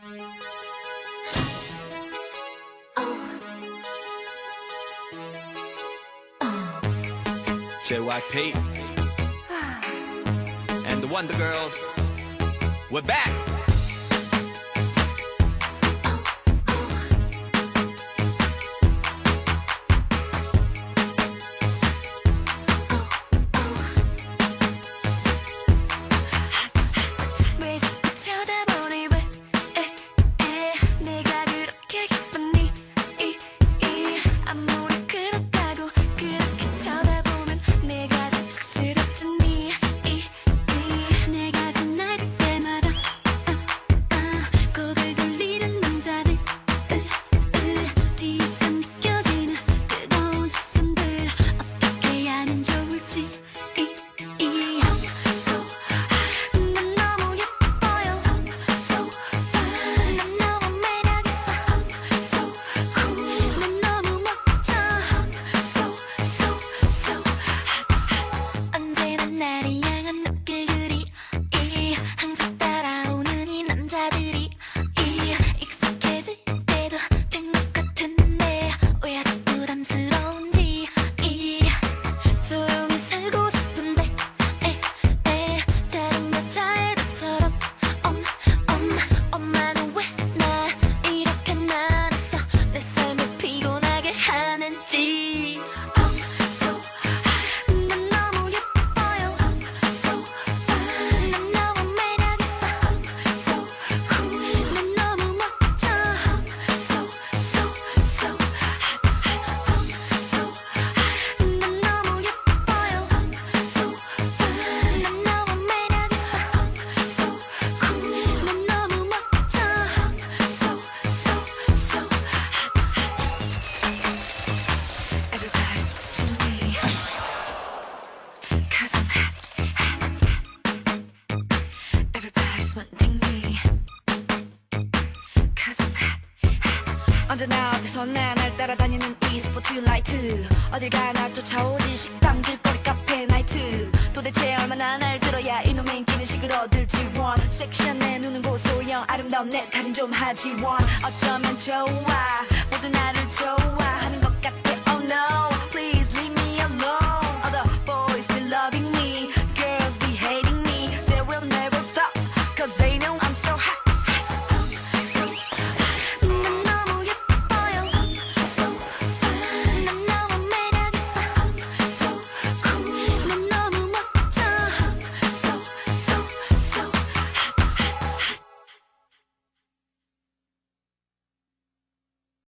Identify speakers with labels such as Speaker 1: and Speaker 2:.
Speaker 1: JYP and the Wonder Girls, we're back.
Speaker 2: 언제나 어디서나 날 따라다니는 이 스포트라이트 어딜 가나 쫓아오지 식당 길거리 카페 나이트 도대체 얼마나 날 들어야 이놈의 인기는 식을 얻을지 원 섹시한 내 눈은 고소형 아름다운 내 탈은 좀 하지 원 어쩌면 좋아 모두 나를 좋아